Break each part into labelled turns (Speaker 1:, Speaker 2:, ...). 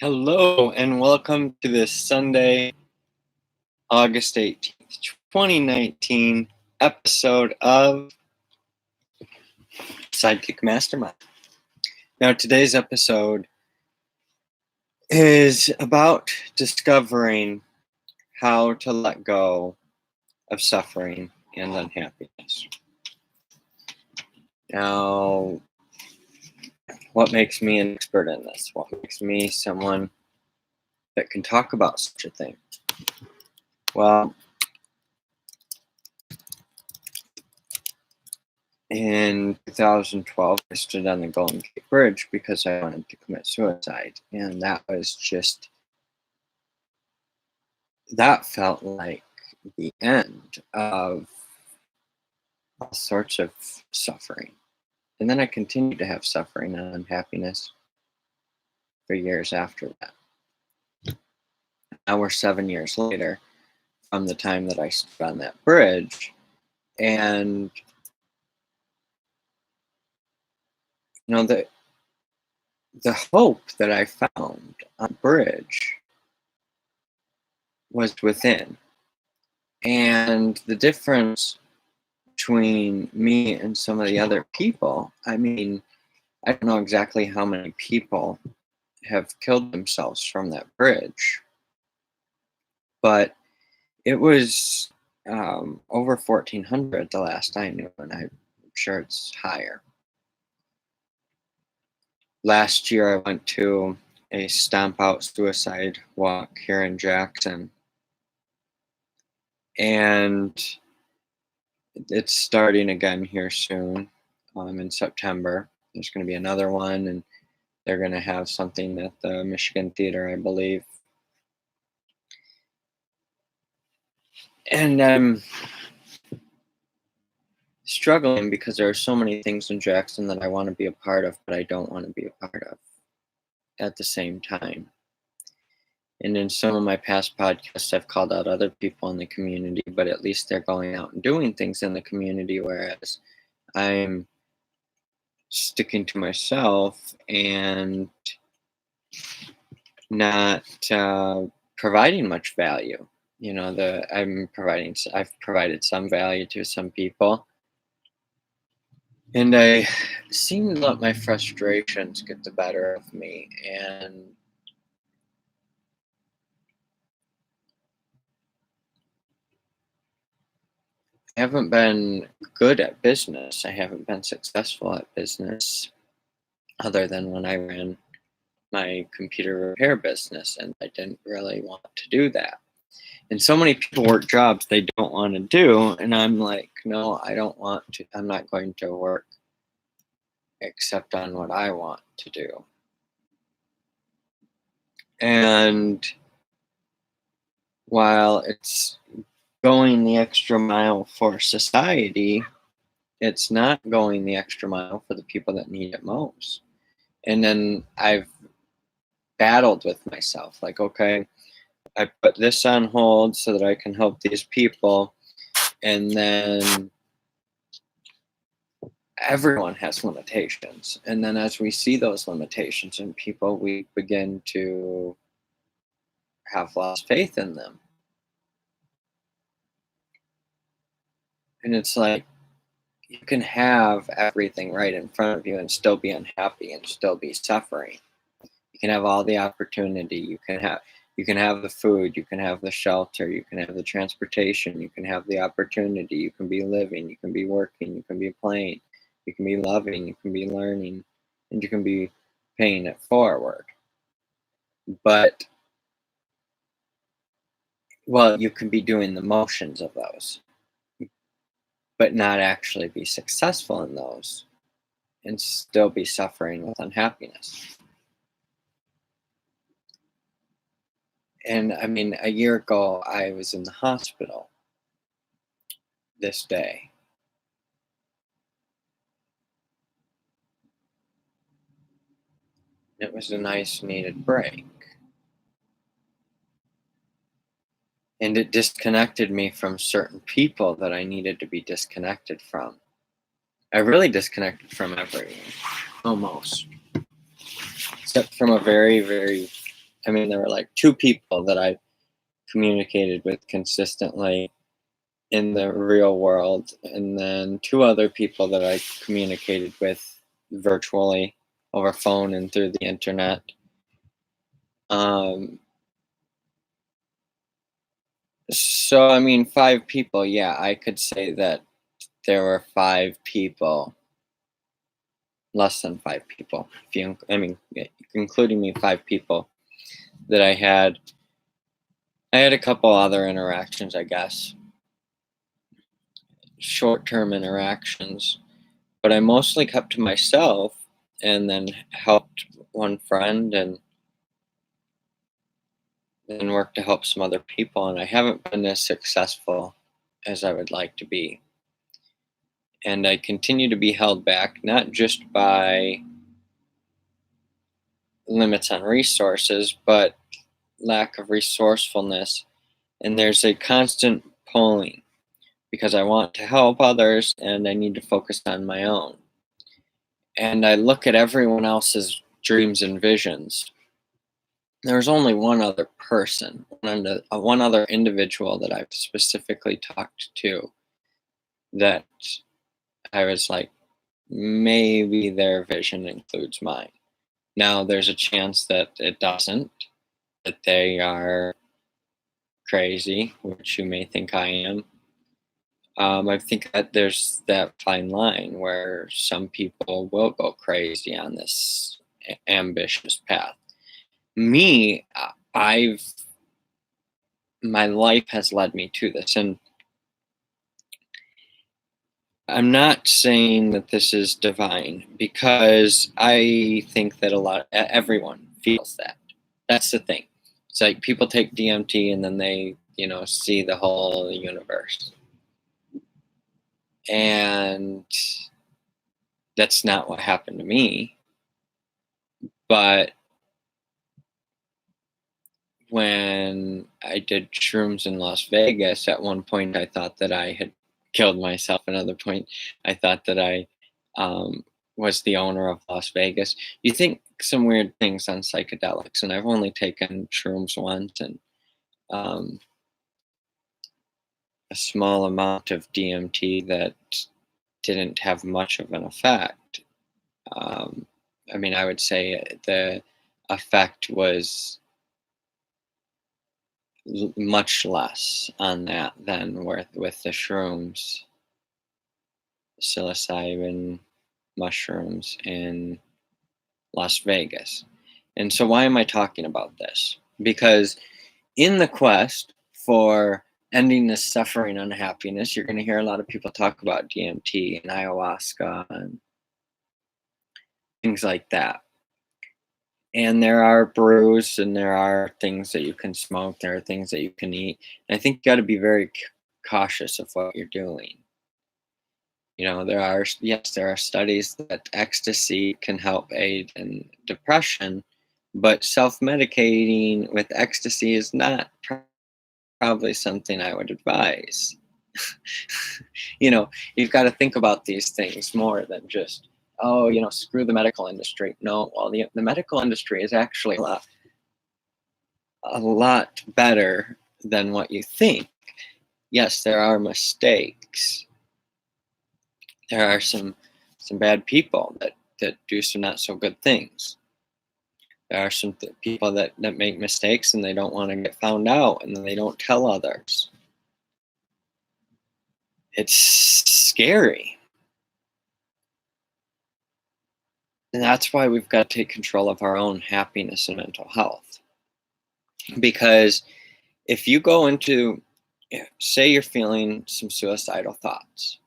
Speaker 1: Hello and welcome to this Sunday, August 18th, 2019 episode of Sidekick Mastermind. Now, today's episode is about discovering how to let go of suffering and unhappiness. Now, what makes me an expert in this? What makes me someone that can talk about such a thing? Well, in 2012, I stood on the Golden Gate Bridge because I wanted to commit suicide. And that felt like the end of all sorts of suffering. And then I continued to have suffering and unhappiness for years after that. Now we're 7 years later from the time that I stood on that bridge. And the hope that I found on the bridge was within. And the difference between me and some of the other people, I don't know exactly how many people have killed themselves from that bridge, but it was over 1,400 the last I knew, and I'm sure it's higher. Last year, I went to a Stomp Out Suicide walk here in Jackson, and it's starting again here soon, in September. There's going to be another one, and they're going to have something at the Michigan Theater, I believe. And I'm struggling because there are so many things in Jackson that I want to be a part of, but I don't want to be a part of at the same time. And in some of my past podcasts, I've called out other people in the community, but at least they're going out and doing things in the community, whereas I'm sticking to myself and not providing much value. I've provided some value to some people, and I seem to let my frustrations get the better of me, and I haven't been good at business. I haven't been successful at business other than when I ran my computer repair business, and I didn't really want to do that. And so many people work jobs they don't want to do, and I'm like, no, I don't want to. I'm not going to work except on what I want to do. And while it's going the extra mile for society, it's not going the extra mile for the people that need it most. And then I've battled with myself, like, okay, I put this on hold so that I can help these people. And then everyone has limitations. And then as we see those limitations in people, we begin to have lost faith in them. And it's like, you can have everything right in front of you and still be unhappy and still be suffering. You can have all the opportunity. You can have the food, you can have the shelter, you can have the transportation, you can have the opportunity, you can be living, you can be working, you can be playing, you can be loving, you can be learning, and you can be paying it forward. But, well, you can be doing the motions of those, but not actually be successful in those and still be suffering with unhappiness. And a year ago, I was in the hospital this day. It was a nice, needed break. And it disconnected me from certain people that I needed to be disconnected from. I really disconnected from everyone, almost. Except from a very, very I mean, there were like two people that I communicated with consistently in the real world, and then two other people that I communicated with virtually over phone and through the internet. Um, so, I mean, five people, yeah, I could say that there were five people, less than five people, if you, I mean, including me, five people that I had. I had a couple other interactions, I guess, short term interactions, but I mostly kept to myself and then helped one friend and then worked to help some other people. And I haven't been as successful as I would like to be. And I continue to be held back, not just by limits on resources, but lack of resourcefulness. And there's a constant pulling because I want to help others and I need to focus on my own. And I look at everyone else's dreams and visions. There's only one other person, one other individual that I've specifically talked to that I was like, maybe their vision includes mine. Now, there's a chance that it doesn't, that they are crazy, which you may think I am. I think that there's that fine line where some people will go crazy on this ambitious path. Me, I've my life has led me to this, and I'm not saying that this is divine because I think that everyone feels that. That's the thing. It's like people take DMT and then they, see the whole universe. And that's not what happened to me. But when I did shrooms in Las Vegas, at one point I thought that I had killed myself. Another point, I thought that I was the owner of Las Vegas. You think some weird things on psychedelics, and I've only taken shrooms once and a small amount of DMT that didn't have much of an effect. I mean, I would say the effect was much less on that than with the shrooms, psilocybin mushrooms in Las Vegas. And so why am I talking about this? Because in the quest for ending this suffering unhappiness, you're going to hear a lot of people talk about DMT and ayahuasca and things like that. And there are brews and there are things that you can smoke, there are things that you can eat. And I think you got to be very cautious of what you're doing. There are studies that ecstasy can help aid in depression, but self-medicating with ecstasy is not probably something I would advise. You've got to think about these things more than just, screw the medical industry. No, well, the medical industry is actually a lot better than what you think. Yes, there are mistakes. There are some bad people that do some not so good things. There are some people that make mistakes and they don't want to get found out and then they don't tell others. It's scary. And that's why we've got to take control of our own happiness and mental health. Because if you go into, say you're feeling some suicidal thoughts,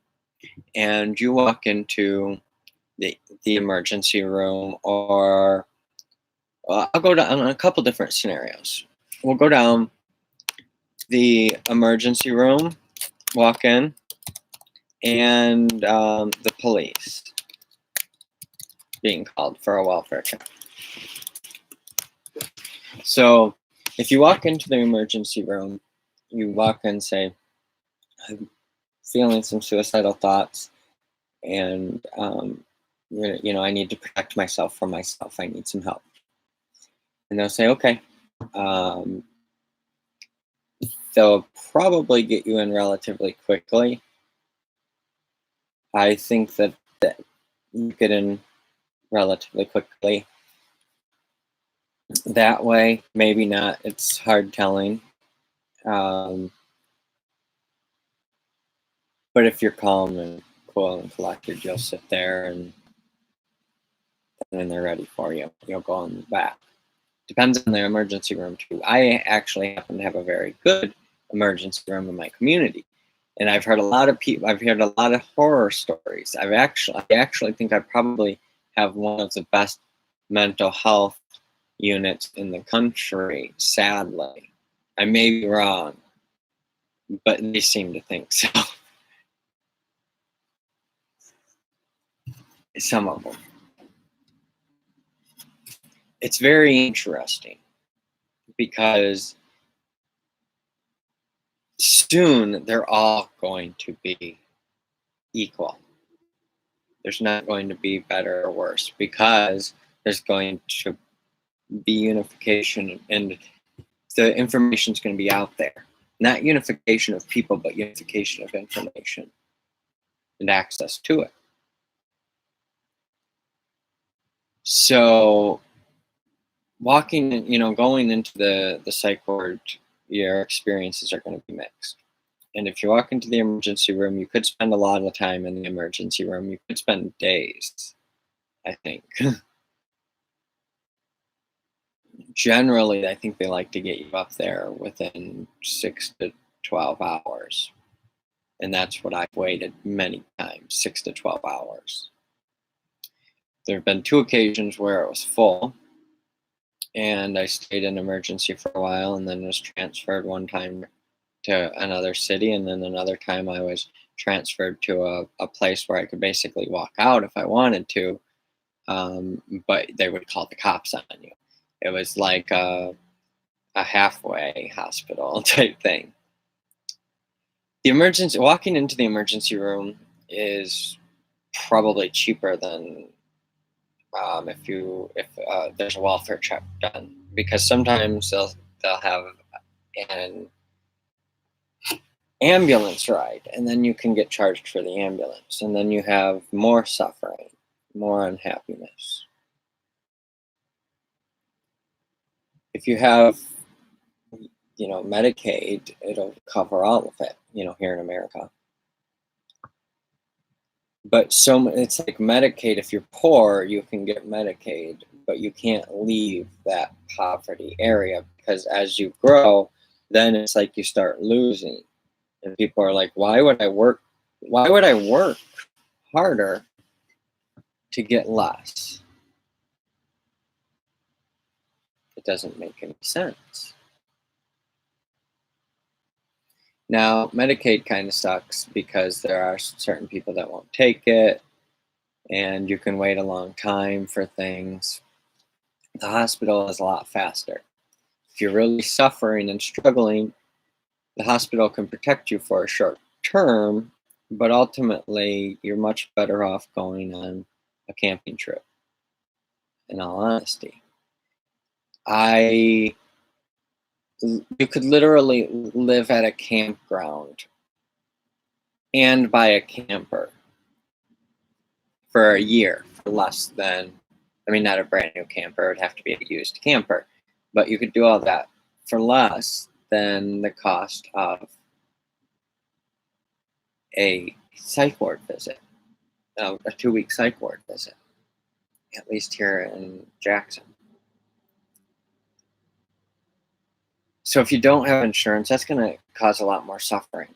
Speaker 1: and you walk into the emergency room, or I'll go down a couple different scenarios. We'll go down the emergency room, walk in, and the police being called for a welfare check. So if you walk into the emergency room, you walk in and say, I'm feeling some suicidal thoughts, and I need to protect myself from myself. I need some help. And they'll say, okay, Um, they'll probably get you in relatively quickly. I think that you get in relatively quickly that way. Maybe not. It's hard telling. Um, but if you're calm and cool and collected, you'll sit there, and when they're ready for you, you'll go on back. Depends on the emergency room too. I actually happen to have a very good emergency room in my community, and I've heard a lot of people. I've heard a lot of horror stories. I actually think I probably have one of the best mental health units in the country. Sadly, I may be wrong, but they seem to think so. Some of them. It's very interesting because soon they're all going to be equal. There's not going to be better or worse because there's going to be unification, and the information is going to be out there. Not unification of people, but unification of information and access to it. So walking, going into the psych ward, your experiences are going to be mixed. And if you walk into the emergency room, you could spend a lot of time in the emergency room. You could spend days, I think. Generally, I think they like to get you up there within 6 to 12 hours. And that's what I've waited many times, 6 to 12 hours. There have been 2 occasions where it was full, and I stayed in emergency for a while and then was transferred one time to another city, and then another time I was transferred to a place where I could basically walk out if I wanted to, but they would call the cops on you. It was like a halfway hospital type thing. Walking into the emergency room is probably cheaper than if there's a welfare check done, because sometimes they'll have an ambulance ride, and then you can get charged for the ambulance, and then you have more suffering, more unhappiness. If you have, Medicaid, it'll cover all of it, here in America. But it's like Medicaid. If you're poor, you can get Medicaid, but you can't leave that poverty area, because as you grow, then it's like you start losing. And people are like, why would I work harder to get less? It doesn't make any sense. Now, Medicaid kind of sucks because there are certain people that won't take it, and you can wait a long time for things. The hospital is a lot faster. If you're really suffering and struggling, the hospital can protect you for a short term, but ultimately you're much better off going on a camping trip, in all honesty. You could literally live at a campground and buy a camper for a year for less than, not a brand new camper, it'd have to be a used camper, but you could do all that for less than the cost of a psych ward visit, a 2-week psych ward visit, at least here in Jackson. So if you don't have insurance, that's going to cause a lot more suffering.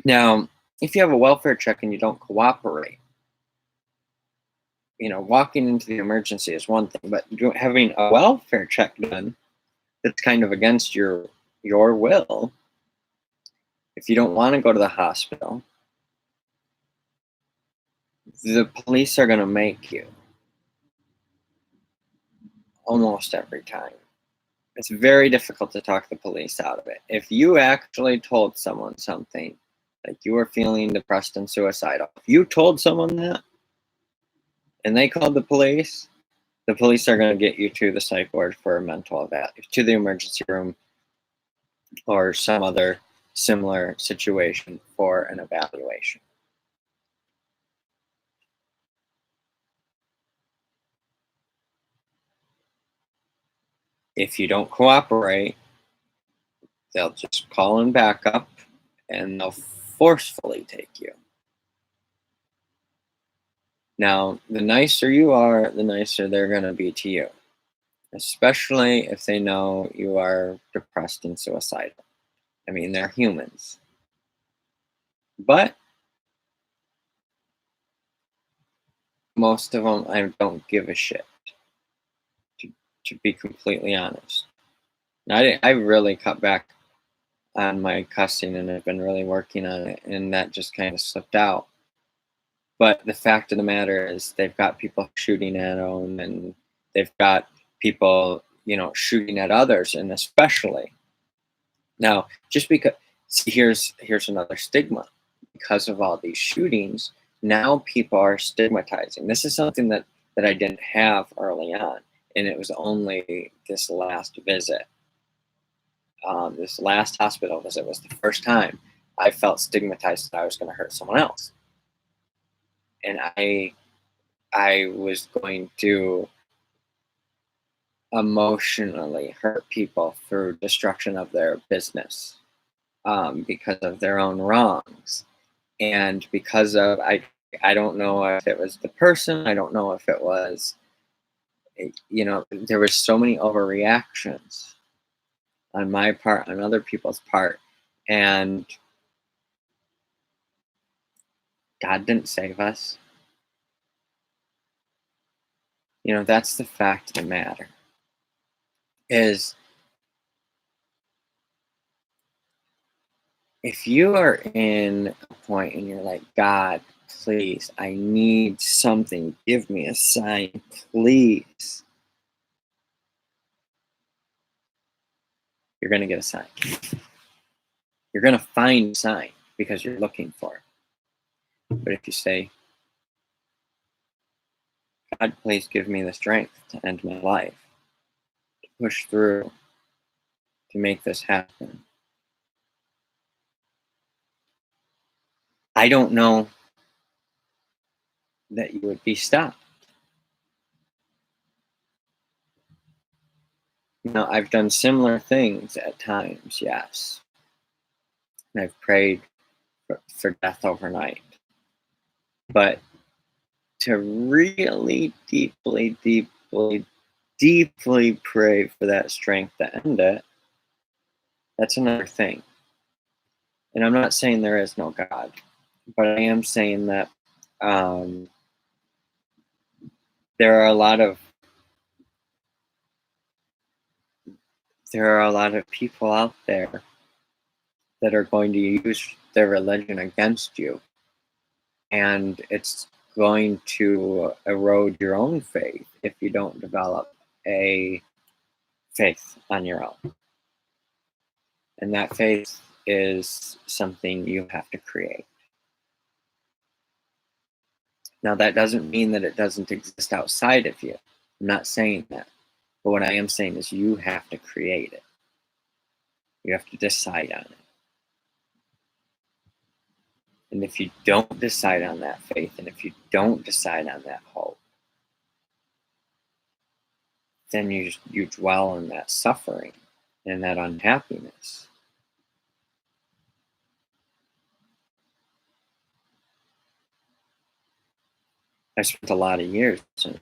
Speaker 1: Now, if you have a welfare check and you don't cooperate, walking into the emergency is one thing, but having a welfare check done that's kind of against your will, if you don't want to go to the hospital, the police are going to make you almost every time. It's very difficult to talk the police out of it. If you actually told someone something, like you were feeling depressed and suicidal, if you told someone that and they called the police, The police are going to get you to the psych ward for a mental to the emergency room or some other similar situation for an evaluation. If you don't cooperate, they'll just call in backup and they'll forcefully take you. Now, the nicer you are, the nicer they're going to be to you, especially if they know you are depressed and suicidal. I mean, they're humans. But most of them, I don't give a shit, to, to be completely honest. I really cut back on my cussing and I've been really working on it, and that just kind of slipped out. But the fact of the matter is, they've got people shooting at them, and they've got people, shooting at others, and especially now, just because, see, here's another stigma. Because of all these shootings, now people are stigmatizing. This is something that I didn't have early on, and it was only this last visit. This last hospital visit was the first time I felt stigmatized that I was going to hurt someone else, and I was going to emotionally hurt people through destruction of their business, because of their own wrongs, and because of I don't know if it was the person, I don't know if it was, there was so many overreactions on my part, on other people's part, and God didn't save us. That's the fact of the matter. Is if you are in a point and you're like, God, please, I need something. Give me a sign, please. You're going to get a sign. You're going to find a sign because you're looking for it. But if you say, God, please give me the strength to end my life, to push through, to make this happen, I don't know that you would be stopped. Now, I've done similar things at times, yes. And I've prayed for death overnight. But to really deeply, deeply, deeply pray for that strength to end it, that's another thing. And I'm not saying there is no God, but I am saying that there are a lot of people out there that are going to use their religion against you, and it's going to erode your own faith if you don't develop a faith on your own. And that faith is something you have to create. Now, that doesn't mean that it doesn't exist outside of you. I'm not saying that. But what I am saying is you have to create it. You have to decide on it. And if you don't decide on that faith, and if you don't decide on that hope, then you dwell in that suffering and that unhappiness. I spent a lot of years, and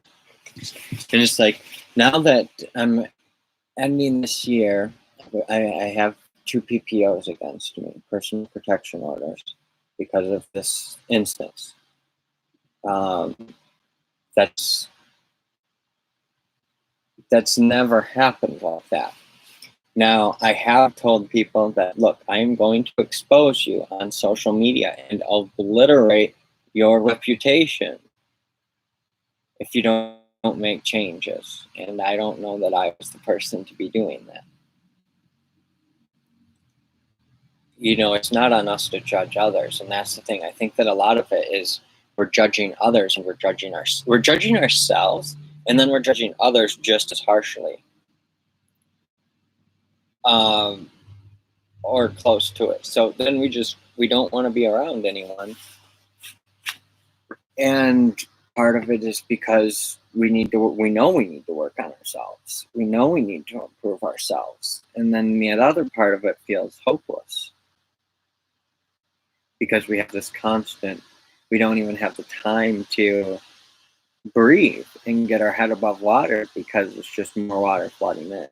Speaker 1: it's like, now that I'm ending this year, I have 2 PPOs against me, personal protection orders, because of this instance. That's never happened like that. Now, I have told people that, look, I am going to expose you on social media and obliterate your reputation if you don't make changes. And I don't know that I was the person to be doing that. It's not on us to judge others, and that's the thing. I think that a lot of it is we're judging others, and we're judging ourselves And then we're judging others just as harshly, um, or close to it. So then we don't want to be around anyone. And part of it is because we know we need to work on ourselves. We know we need to improve ourselves. And then the other part of it feels hopeless because we have this constant, we don't even have the time to breathe and get our head above water because it's just more water flooding in,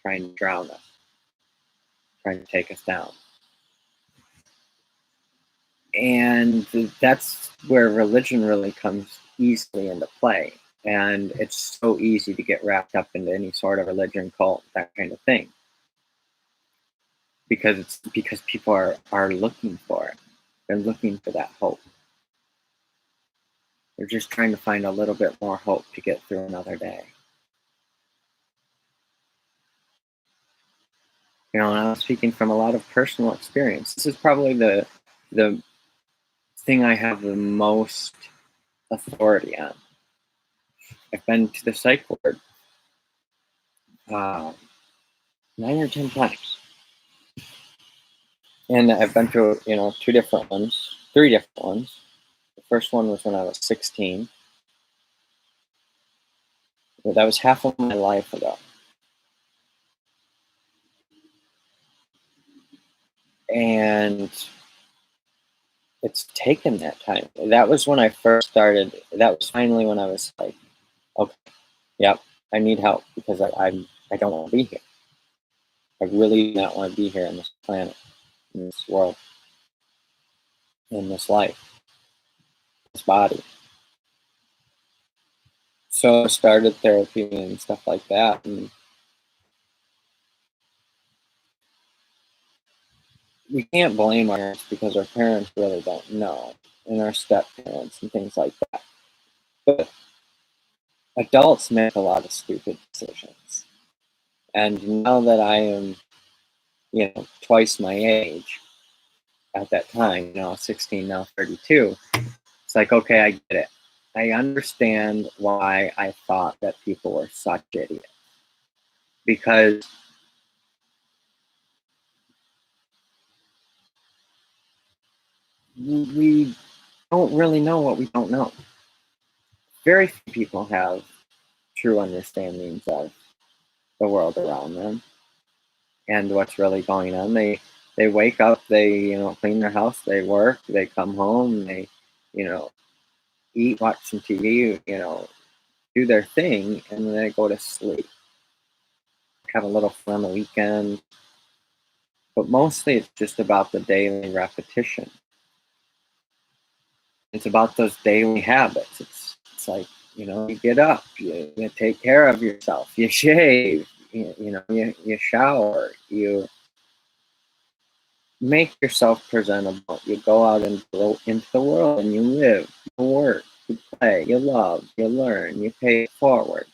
Speaker 1: trying to drown us, trying to take us down. And that's where religion really comes easily into play. And it's so easy to get wrapped up into any sort of religion, cult, that kind of thing, because people are looking for it. They're looking for that hope. They're just trying to find a little bit more hope to get through another day. And I'm speaking from a lot of personal experience. This is probably the thing I have the most authority on. I've been to the psych ward uh, 9 or 10 times, and I've been to 3 different ones. The first one was when I was 16. But that was half of my life ago, and it's taken that time. That was when I first started. That was finally when I was like, okay, yep, I need help because I don't want to be here. I really do not want to be here on this planet, in this world, in this life, this body. So I started therapy and stuff like that, and we can't blame our parents because our parents really don't know, and our step parents and things like that. But adults make a lot of stupid decisions. And now that I am, twice my age at that time, 16, now 32, it's like, okay, I get it. I understand why I thought that people were such idiots. Because we don't really know what we don't know. Very few people have true understandings of the world around them and what's really going on. They wake up, they clean their house, they work, they come home, they you know eat, watch some TV, do their thing, and then they go to sleep. Have a little fun on the weekend, but mostly it's just about the daily repetition. It's about those daily habits. It's like you get up, you take care of yourself, you shave, you shower, you make yourself presentable. You go out into the world and you live, you work, you play, you love, you learn, you pay it forward.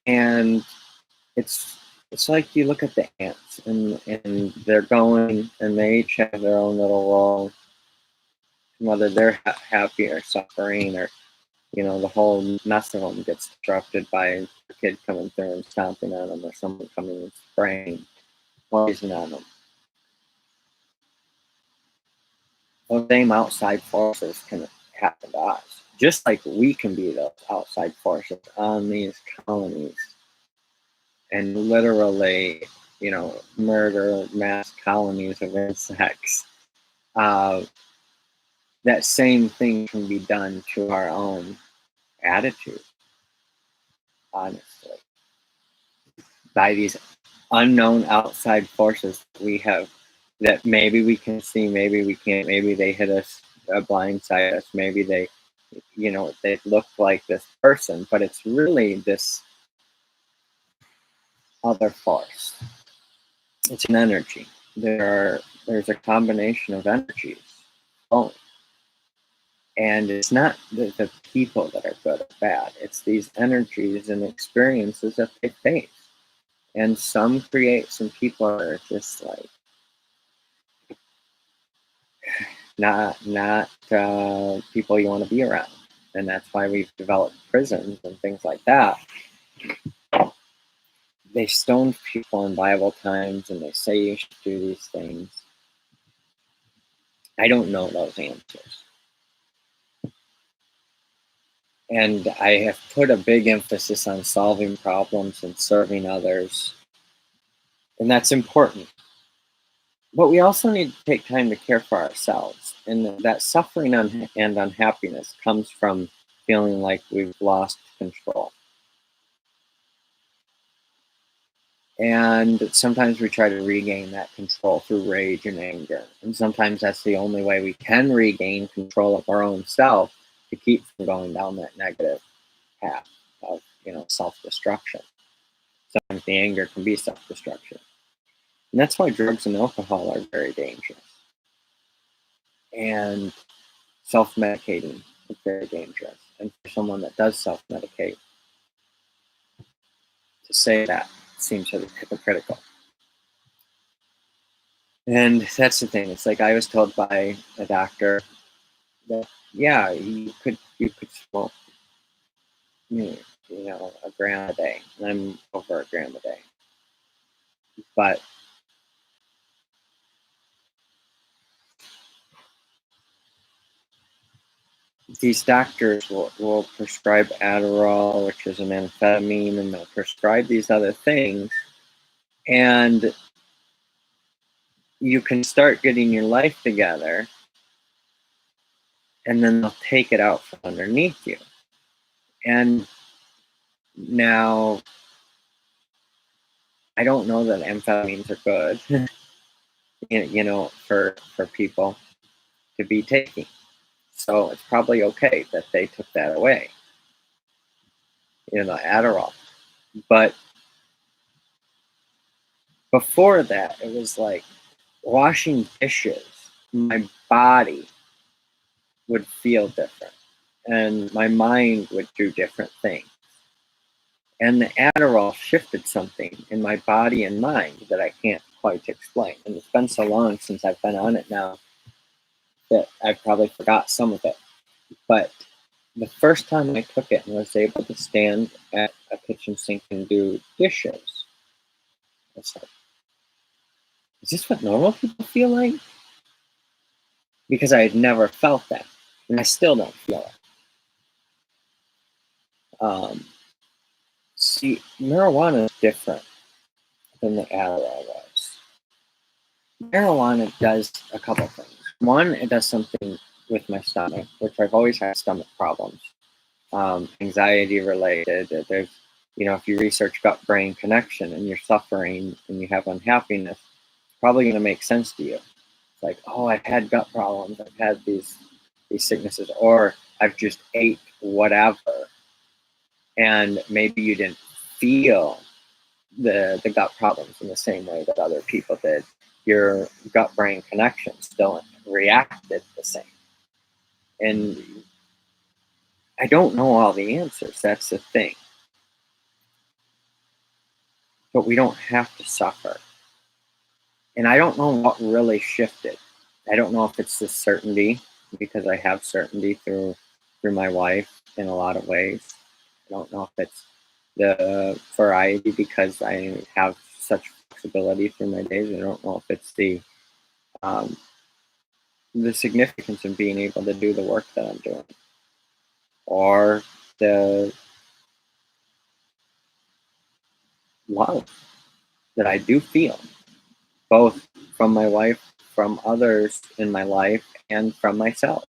Speaker 1: And it's it's like you look at the ants and they're going and they each have their own little role, whether they're happy or suffering or the whole mess of them gets disrupted by a kid coming through and stomping on them or someone coming and spraying poison on them. Those same outside forces can happen to us, just like we can be those outside forces on these colonies and literally, murder mass colonies of insects. Uh, that same thing can be done to our own attitude, honestly, by these unknown outside forces that we have, that maybe we can see, maybe we can't, maybe they hit us, blindside us, maybe they look like this person, but it's really this other force. It's an energy. There's a combination of energies. Oh, and it's not the people that are good or bad. It's these energies and experiences that they face. And some people are just like not people you want to be around. and that's why we've developed prisons and things like that. They stoned people in Bible times, and they say you should do these things. I don't know those answers. And I have put a big emphasis on solving problems and serving others. And that's important. But we also need to take time to care for ourselves. And that suffering and unhappiness comes from feeling like we've lost control. And sometimes we try to regain that control through rage and anger. And sometimes that's the only way we can regain control of our own self to keep from going down that negative path of, self-destruction. Sometimes the anger can be self-destruction. And that's why drugs and alcohol are very dangerous. And self-medicating is very dangerous. And for someone that does self-medicate, to say that seems hypocritical. And that's the thing. It's like I was told by a doctor that, yeah, you could smoke, a gram a day. And I'm over a gram a day. But these doctors will prescribe Adderall, which is an amphetamine, and they'll prescribe these other things. And you can start getting your life together, and then they'll take it out from underneath you. And now, I don't know that amphetamines are good, for people to be taking. So it's probably okay that they took that away, Adderall. But before that, it was like washing dishes. My body would feel different, and my mind would do different things. And the Adderall shifted something in my body and mind that I can't quite explain. And it's been so long since I've been on it now that I probably forgot some of it. But the first time I took it and was able to stand at a kitchen sink and do dishes, I was like, is this what normal people feel like? Because I had never felt that. And I still don't feel it. See, marijuana is different than the Adderall was. Marijuana does a couple things. One, it does something with my stomach, which I've always had stomach problems, anxiety related. There's, if you research gut-brain connection and you're suffering and you have unhappiness, it's probably going to make sense to you. It's like, oh, I've had gut problems, I've had these sicknesses, or I've just ate whatever, and maybe you didn't feel the gut problems in the same way that other people did. Your gut-brain connections don't reacted the same. And I don't know all the answers. That's the thing. But we don't have to suffer. And I don't know what really shifted. I don't know if it's the certainty, because I have certainty through my wife in a lot of ways. I don't know if it's the variety, because I have such flexibility through my days. I don't know if it's the significance of being able to do the work that I'm doing, or the love that I do feel, both from my wife, from others in my life, and from myself.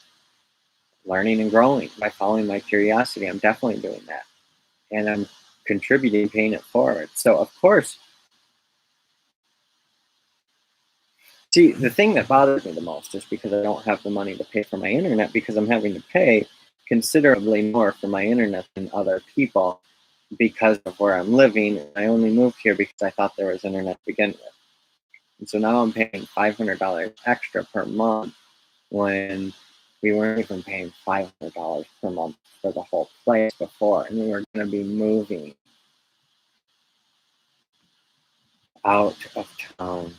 Speaker 1: Learning and growing by following my curiosity. I'm definitely doing that. And I'm contributing, paying it forward. So, of course, see, the thing that bothers me the most is because I don't have the money to pay for my internet, because I'm having to pay considerably more for my internet than other people because of where I'm living. I only moved here because I thought there was internet to begin with. And so now I'm paying $500 extra per month when we weren't even paying $500 per month for the whole place before. And we were going to be moving out of town.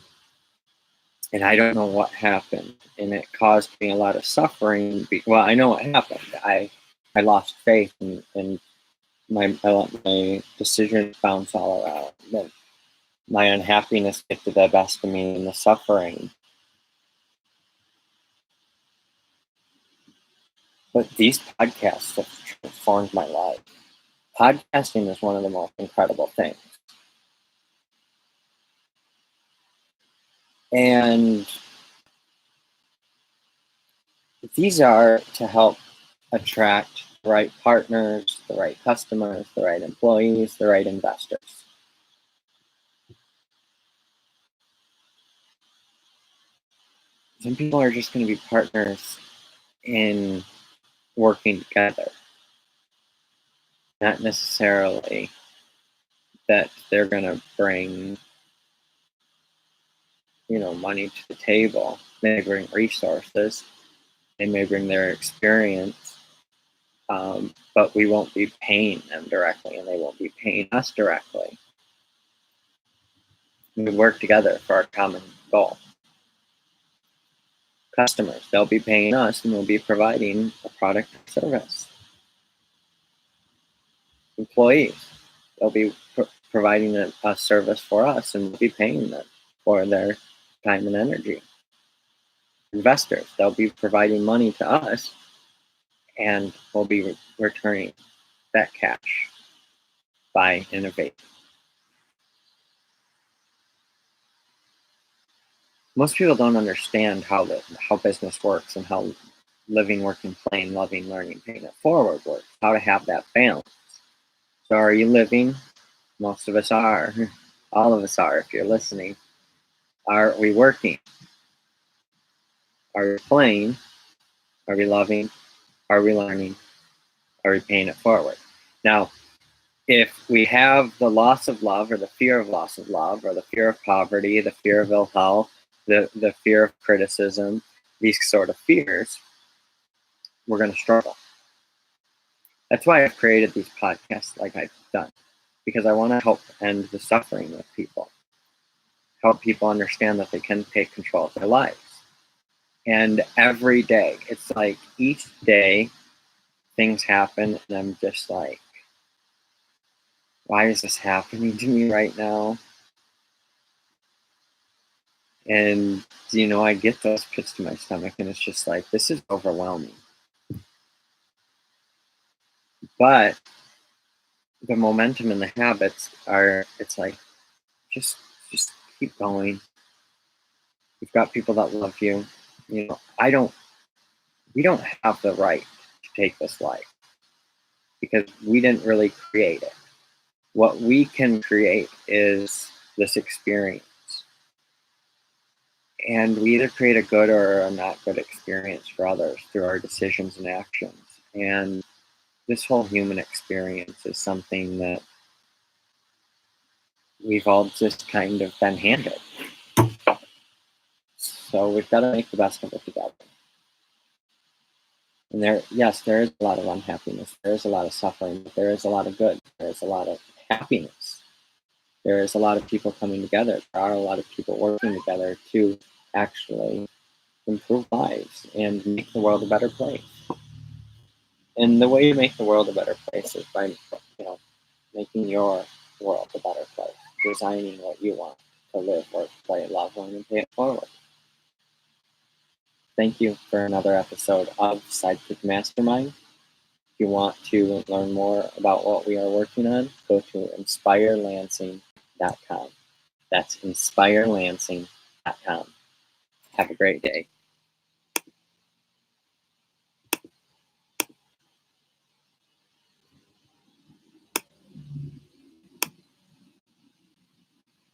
Speaker 1: And I don't know what happened. And it caused me a lot of suffering. Well, I know what happened. I I lost faith, and my decisions bounce all around. And my unhappiness gets the best of me, and the suffering. But these podcasts have transformed my life. Podcasting is one of the most incredible things. And these are to help attract the right partners, the right customers, the right employees, the right investors. Some people are just going to be partners in working together, not necessarily that they're going to bring, money to the table. They may bring resources, they may bring their experience, but we won't be paying them directly, and they won't be paying us directly. We work together for our common goal. Customers, they'll be paying us, and we'll be providing a product or service. Employees, they'll be providing a service for us, and we'll be paying them for their time and energy. Investors, they'll be providing money to us, and we'll be returning that cash by innovating. Most people don't understand how business works, and how living, working, playing, loving, learning, paying it forward works, how to have that balance. So are you living? Most of us are. All of us are, if you're listening. Are we working? Are we playing? Are we loving? Are we learning? Are we paying it forward? Now, if we have the loss of love, or the fear of loss of love, or the fear of poverty, the fear of ill health, the fear of criticism, these sort of fears, we're going to struggle. That's why I've created these podcasts like I've done, because I want to help end the suffering with people, help people understand that they can take control of their lives. And every day, it's like each day things happen, and I'm just like, why is this happening to me right now? And, I get those pits to my stomach, and it's just like, this is overwhelming. But the momentum and the habits it's like, just keep going. You've got people that love you. We don't have the right to take this life, because we didn't really create it. What we can create is this experience. And we either create a good or a not good experience for others through our decisions and actions. And this whole human experience is something that we've all just kind of been handed. So we've got to make the best of it together. And there is a lot of unhappiness. There is a lot of suffering, but there is a lot of good. There is a lot of happiness. There is a lot of people coming together. There are a lot of people working together to actually improve lives and make the world a better place. And the way you make the world a better place is by, making your world a better place, designing what you want to live, work, play, love, learn, and pay it forward. Thank you for another episode of Sidekick Mastermind. If you want to learn more about what we are working on, go to inspirelansing.com. That's inspirelansing.com. Have a great day.